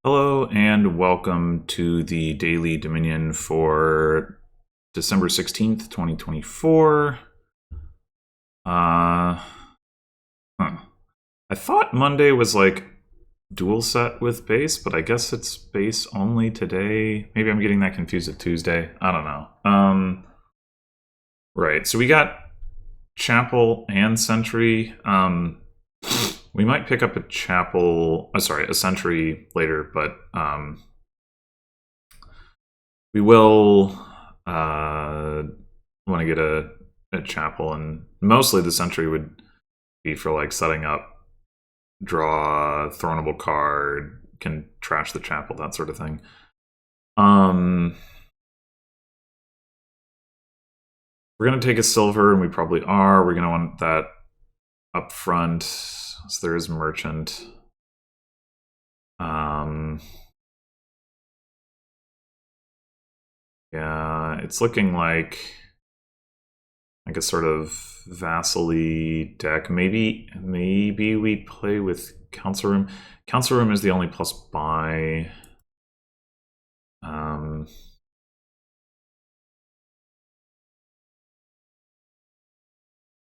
Hello and welcome to the Daily Dominion for December 16th, 2024. Uh, huh. I thought Monday was like dual set with base, but I guess it's base only today. Maybe I'm getting that confused with Tuesday. I don't know. Right. So we got Chapel and Sentry. We might pick up a Chapel, a Sentry later, but we will want to get a Chapel, and mostly the Sentry would be for like setting up, draw a thrownable card, can trash the Chapel, that sort of thing. We're gonna take a silver, and we probably are. We're gonna want that up front, so there is merchant. Yeah, it's looking like a sort of vassal-y deck. Maybe we play with Council Room. Council Room is the only plus buy.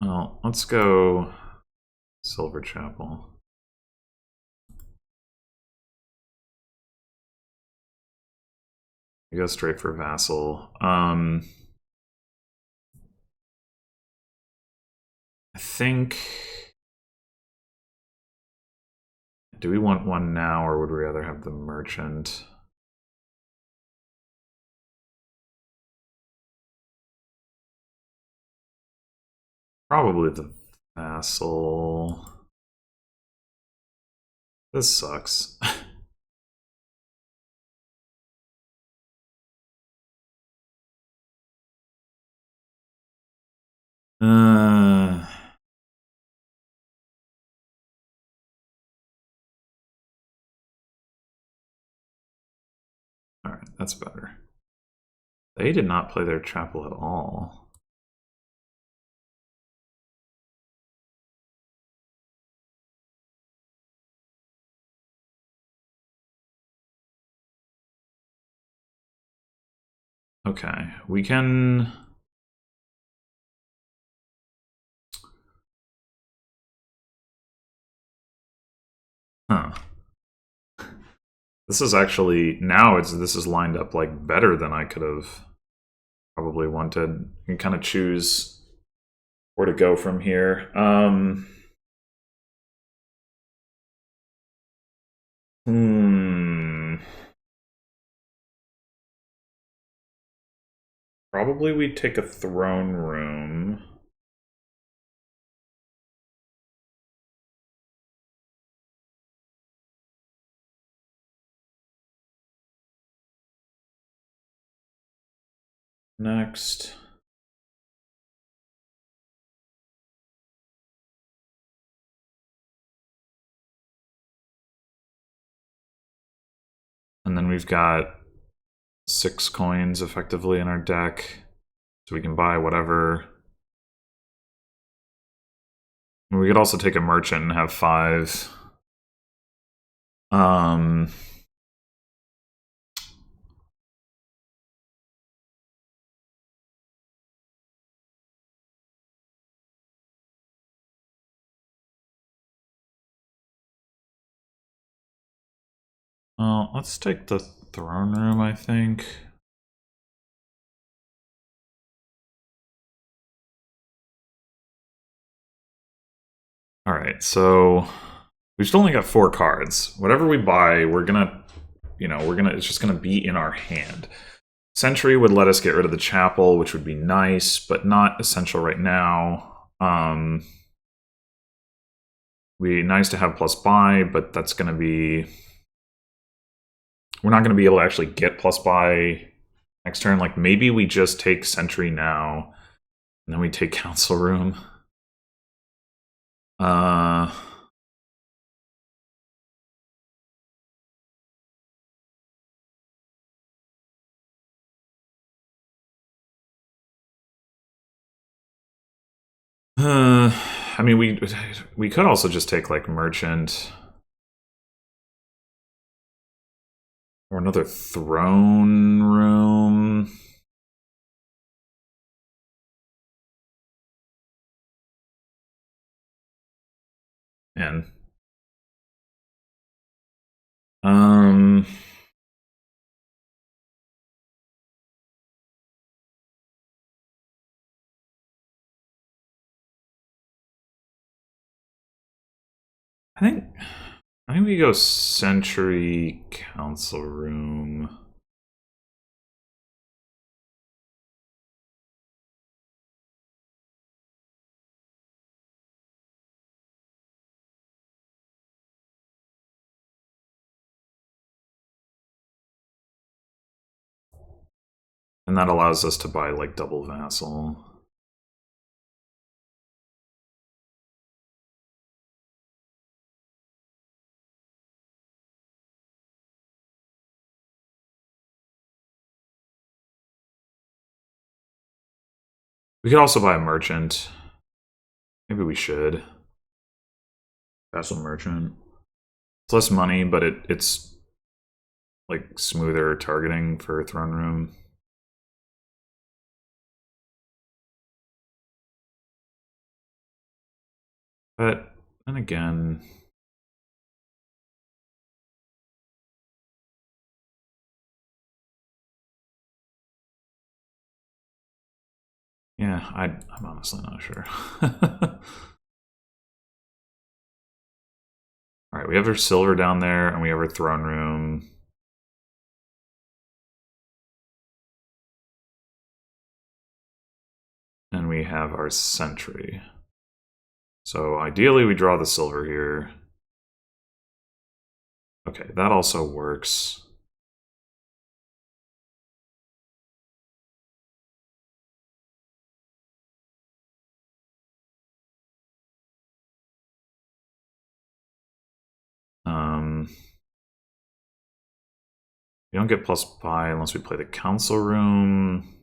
Well, let's go Silver Chapel. I go straight for vassal. I think. Do we want one now, or would we rather have the merchant? Probably the vassal. This sucks. All right, that's better. They did not play their Chapel at all. Okay, we can. Huh. This is actually this is lined up like better than I could have probably wanted. You can kind of choose where to go from here. Probably we'd take a throne room. Next. And then we've got 6 coins effectively in our deck. So we can buy whatever. We could also take a merchant and have 5. Well, let's take the throne room, I think. All right, so we've still only got 4 cards. Whatever we buy, we're gonna, it's just gonna be in our hand. Sentry would let us get rid of the Chapel, which would be nice, but not essential right now. Nice to have plus buy, but that's gonna be. We're not gonna be able to actually get plus buy next turn. Like maybe we just take Sentry now, and then we take Council Room. I mean, we could also just take like Merchant. Or another throne room. And I think we go Century Council Room. And that allows us to buy like double vassal. We could also buy a merchant. Maybe we should. Vassal merchant. It's less money, but it's like smoother targeting for throne room. But then again, yeah, I'm honestly not sure. All right, we have our silver down there, and we have our throne room. And we have our sentry. So ideally, we draw the silver here. Okay, that also works. We don't get plus pi unless we play the council room.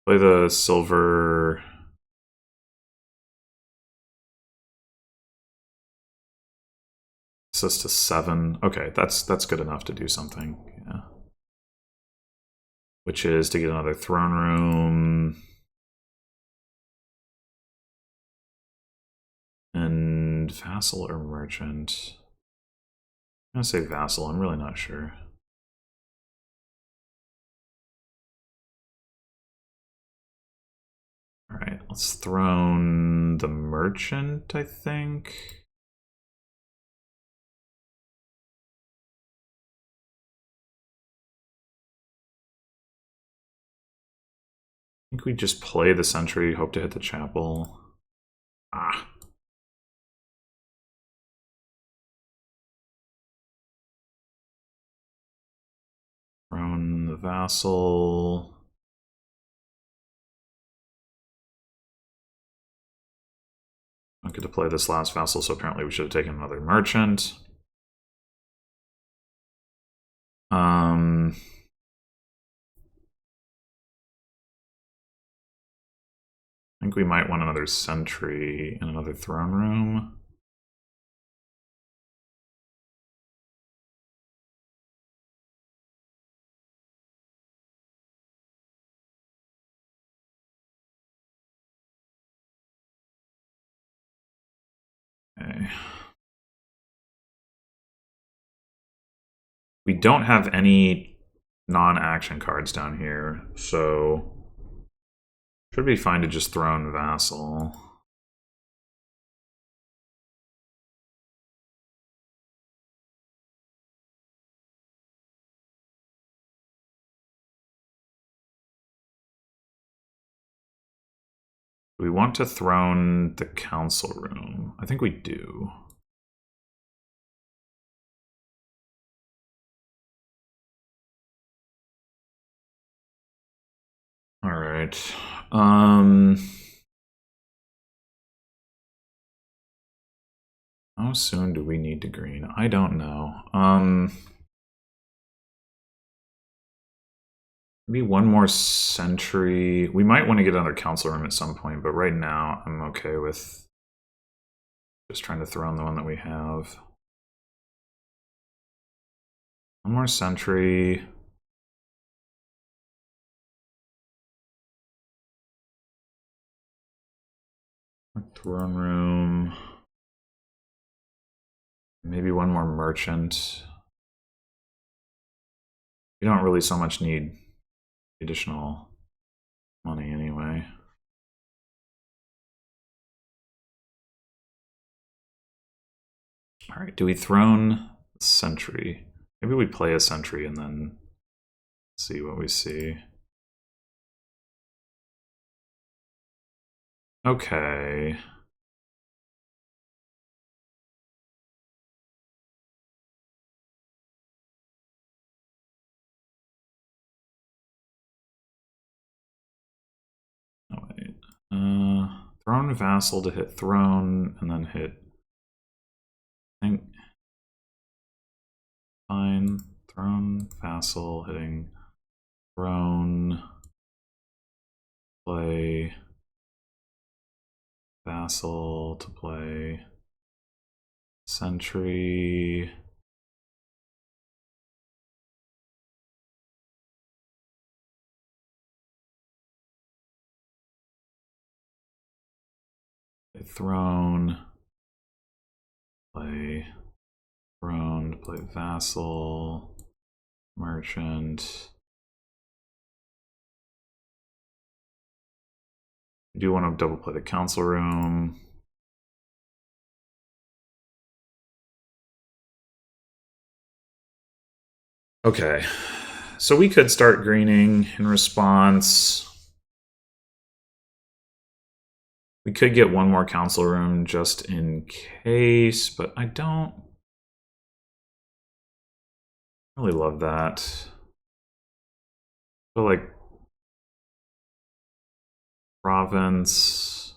Play the silver. Assist to 7. Okay, that's good enough to do something. Yeah. Which is to get another throne room. And vassal or merchant. I'm gonna say vassal, I'm really not sure. Alright, let's throne the merchant, I think. I think we just play the sentry, hope to hit the chapel. Ah. Throne the vassal. I get to play this last vassal, so apparently we should have taken another merchant. I think we might want another sentry and another throne room. Okay. We don't have any non-action cards down here, so should be fine to just throne vassal. Do we want to throne the council room? I think we do. All right. How soon do we need to green? I don't know. Maybe one more century. We might want to get another council room at some point, but right now I'm okay with just trying to throw in the one that we have. One more sentry. Throne room. Maybe one more merchant. You don't really so much need additional money anyway. All right, do we throne sentry? Maybe we play a sentry and then see what we see. Okay. Oh, wait. Throne vassal to hit throne and then hit. I think. Fine. Throne vassal hitting throne. Play vassal to play sentry. Throne, play throne, play vassal, merchant. I do want to double play the council room. Okay, so we could start greening in response. We could get one more council room just in case, but I don't really love that. I feel like province,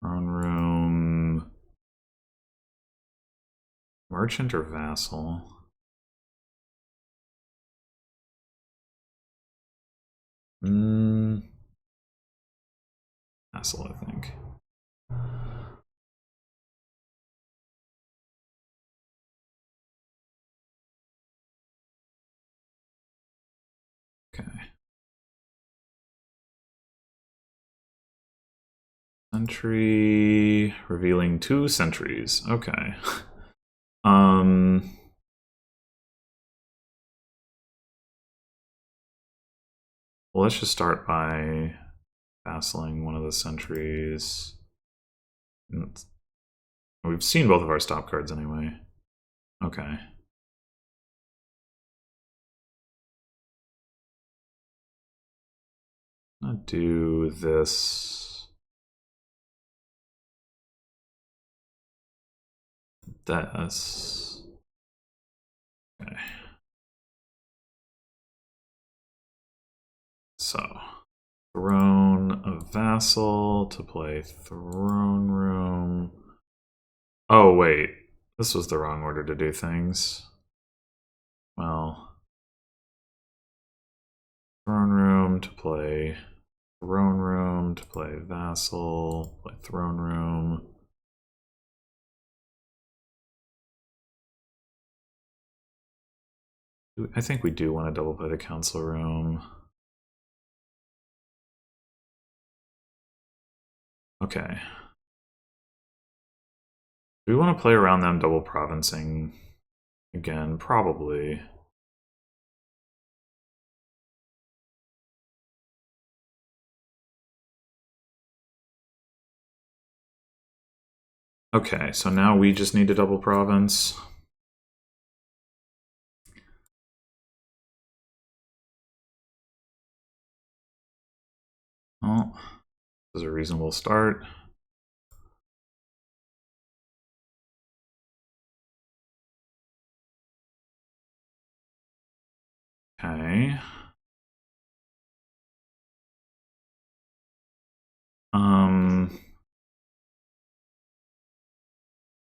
throne room, merchant or vassal. Vassal, I think. Okay. Sentry, revealing 2 sentries. Okay. Well, let's just start by vassaling one of the sentries. We've seen both of our stop cards anyway. Okay. I'll do this. This. Okay. So, throne of vassal to play throne room. Oh, wait. This was the wrong order to do things. Well, throne room to play throne room to play vassal, play throne room. I think we do want to double play the council room. Okay. Do we want to play around them double provincing again? Probably. Okay, so now we just need to double province. Well, this is a reasonable start. Okay.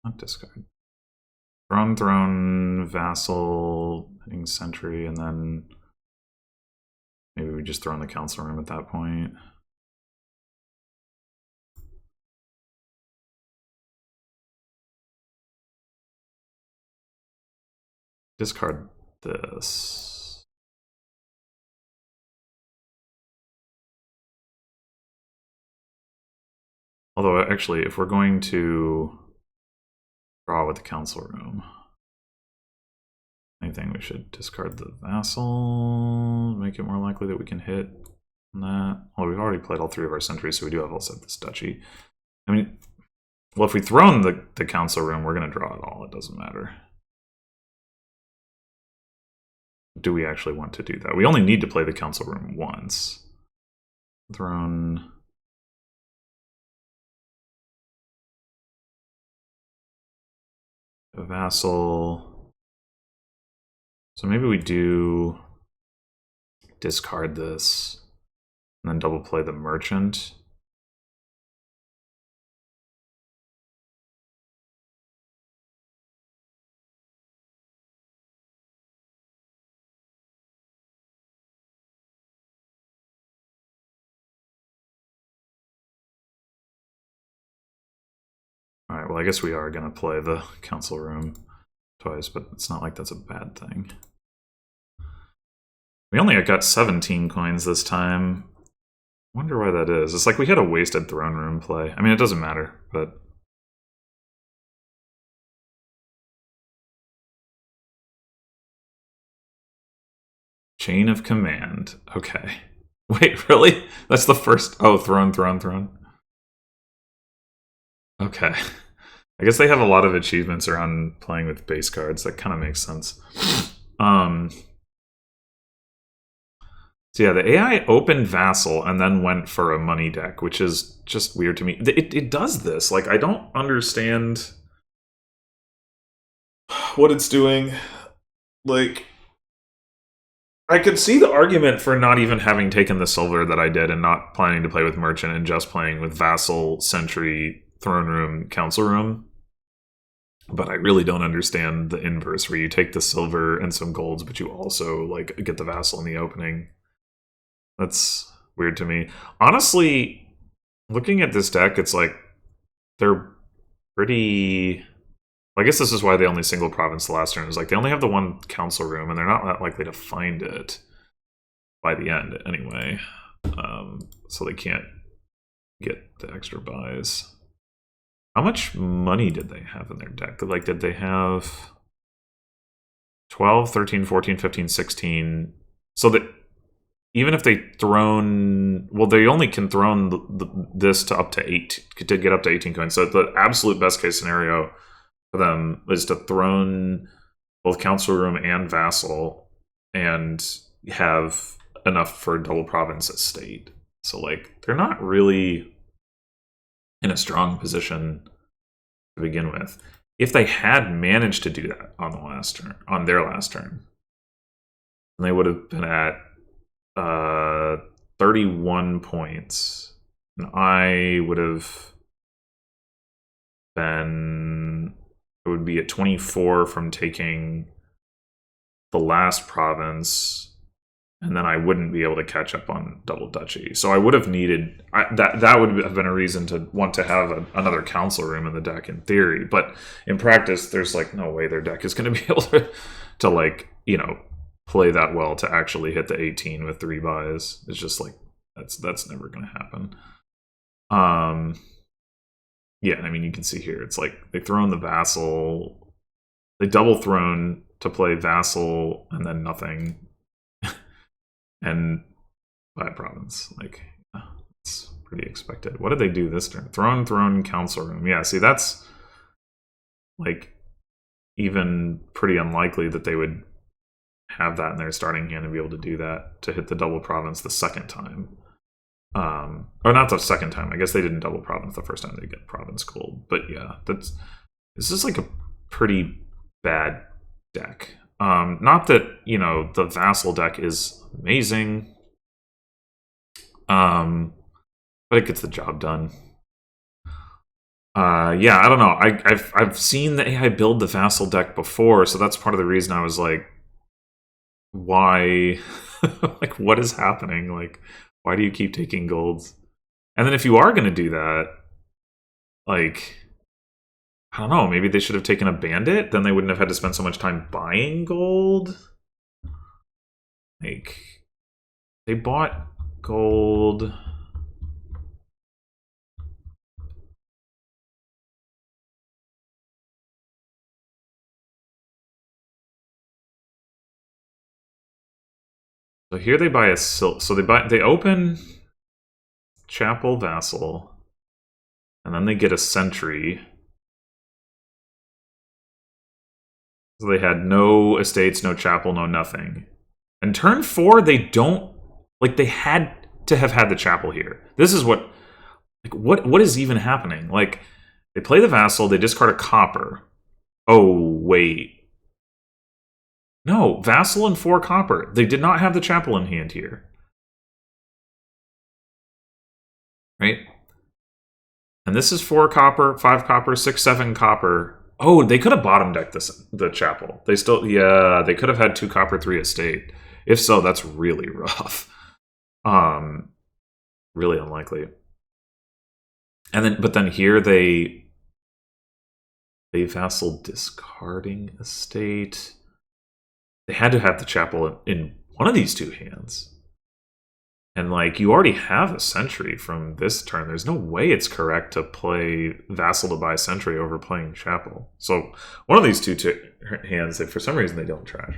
Not discard. Throne, vassal, hitting sentry, and then maybe we just throw in the council room at that point. discard this. Although, actually, if we're going to draw with the council room, I think we should discard the vassal, make it more likely that we can hit on that. Well, we've already played all 3 of our sentries, so we do have all set this duchy. I mean, well, if we throne the council room, we're going to draw it all. It doesn't matter. Do we actually want to do that? We only need to play the council room once. Throne. A vassal. So maybe we do discard this and then double play the merchant. All right, well, I guess we are going to play the council room twice, but it's not like that's a bad thing. We only got 17 coins this time. Wonder why that is. It's like we had a wasted throne room play. I mean, it doesn't matter, but... Chain of command. Okay. Wait, really? That's the first... Oh, throne. Okay. I guess they have a lot of achievements around playing with base cards. That kind of makes sense. So yeah, the AI opened Vassal and then went for a money deck, which is just weird to me. It does this. Like, I don't understand what it's doing. Like, I could see the argument for not even having taken the silver that I did and not planning to play with Merchant and just playing with Vassal, Sentry, Throne Room, Council Room. But I really don't understand the inverse, where you take the silver and some golds, but you also like get the Vassal in the opening. That's weird to me. Honestly, looking at this deck, it's like they're pretty... I guess this is why they only single province the last turn. Is like they only have the one council room, and they're not that likely to find it by the end anyway. So they can't get the extra buys. How much money did they have in their deck? Like, did they have 12, 13, 14, 15, 16? So that even if they throne... Well, they only can throne this to up to 8, to get up to 18 coins. So the absolute best case scenario for them is to throne both council room and vassal and have enough for double province estate. So, like, they're not really in a strong position to begin with. If they had managed to do that on the last turn, on their last turn, then they would have been at 31 points, and I would have been... It would be at 24 from taking the last province, and then I wouldn't be able to catch up on double duchy. So I would have needed... that would have been a reason to want to have another council room in the deck in theory. But in practice, there's like no way their deck is going to be able to like, you know, play that well to actually hit the 18 with 3 buys. It's just like, that's never going to happen. Yeah, I mean, you can see here, it's like they throne the vassal, they double throne to play vassal, and then nothing, and buy province. Like, it's pretty expected. What did they do this turn? Throne, council room. Yeah, see, that's like even pretty unlikely that they would have that in their starting hand and be able to do that to hit the double province the second time. Or not the second time. I guess they didn't double province the first time they get province gold. But yeah, this is like a pretty bad deck. Not that, you know, the vassal deck is amazing. But it gets the job done. Yeah, I don't know. I've seen the AI build the vassal deck before, so that's part of the reason I was like, why? Like, what is happening? Like, why do you keep taking golds? And then if you are going to do that, like, I don't know, maybe they should have taken a bandit, then they wouldn't have had to spend so much time buying gold. Like, they bought gold. So here they buy a silk. So they open Chapel Vassal, and then they get a sentry. So they had no estates, no chapel, no nothing. And turn 4, they don't, like, they had to have had the chapel here. This is what, like, what is even happening? Like, they play the vassal, they discard a copper. Oh, wait. No, vassal and 4 copper. They did not have the chapel in hand here. Right? And this is 4 copper, 5 copper, 6, 7 copper. Oh, they could have bottom decked the chapel. They still, yeah, they could have had 2 copper, 3 estate. If so, that's really rough. Really unlikely. And then, but then here they vassal discarding estate. They had to have the chapel in one of these 2 hands. And, like, you already have a sentry from this turn. There's no way it's correct to play vassal to buy sentry over playing chapel. So one of these 2 hands, if for some reason they don't trash.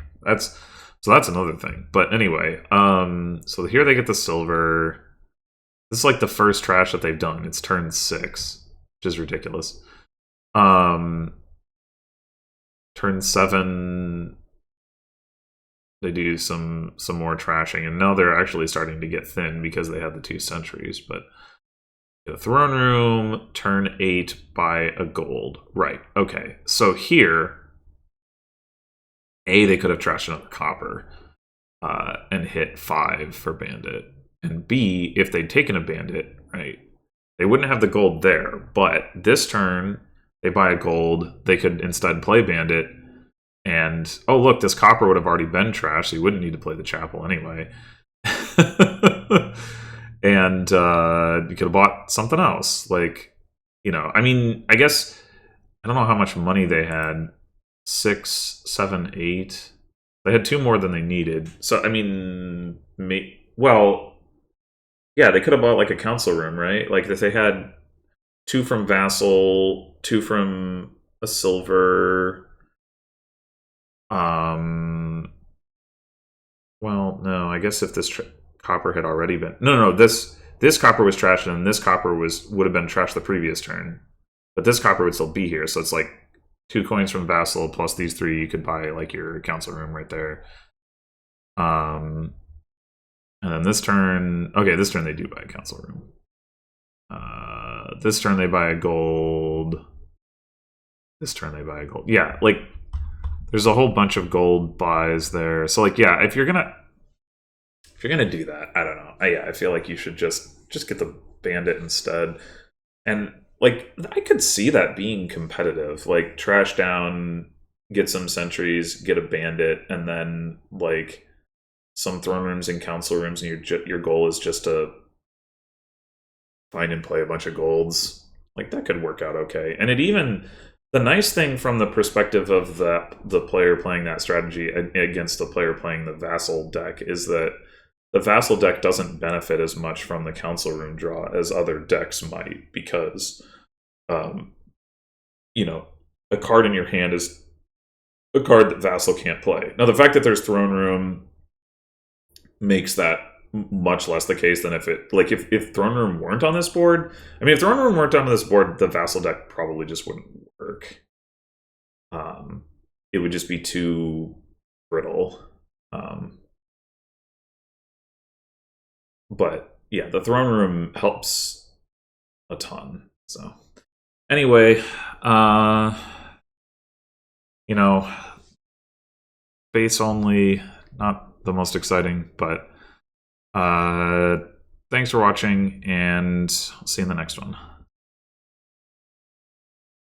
So that's another thing. But anyway, so here they get the silver. This is like the first trash that they've done. It's turn 6, which is ridiculous. Turn 7, they do some more trashing, and now they're actually starting to get thin because they have the 2 sentries. But the throne room, turn 8, buy a gold. Right, okay. So here, A, they could have trashed another copper and hit 5 for bandit. And B, if they'd taken a bandit, right, they wouldn't have the gold there. But this turn, they buy a gold. They could instead play bandit. And, oh, look, this copper would have already been trashed, so you wouldn't need to play the chapel anyway. And you could have bought something else. Like, you know, I mean, I guess, I don't know how much money they had. 6, 7, 8. They had 2 more than they needed. So, I mean, well, yeah, they could have bought, like, a council room, right? Like, if they had 2 from vassal, 2 from a silver... well, no, I guess if this copper had already been... No, this copper was trashed, and this copper would have been trashed the previous turn. But this copper would still be here, so it's like 2 coins from vassal plus these 3, you could buy, like, your council room right there. And then this turn... Okay, this turn they do buy a council room. This turn they buy a gold. This turn they buy a gold. Yeah, like... There's a whole bunch of gold buys there. So, like, yeah, if you're gonna do that, I don't know. I feel like you should just get the bandit instead. And, like, I could see that being competitive. Like, trash down, get some sentries, get a bandit, and then, like, some throne rooms and council rooms, and your goal is just to find and play a bunch of golds. Like, that could work out okay. And it even... The nice thing from the perspective of the player playing that strategy against the player playing the vassal deck is that the vassal deck doesn't benefit as much from the council room draw as other decks might, because, you know, a card in your hand is a card that vassal can't play. Now, the fact that there's throne room makes that much less the case than if throne room weren't on this board. I mean, if throne room weren't on this board, the vassal deck probably just wouldn't work. It would just be too brittle. But yeah, the throne room helps a ton. So anyway, you know, base only, not the most exciting, but thanks for watching, and I'll see you in the next one.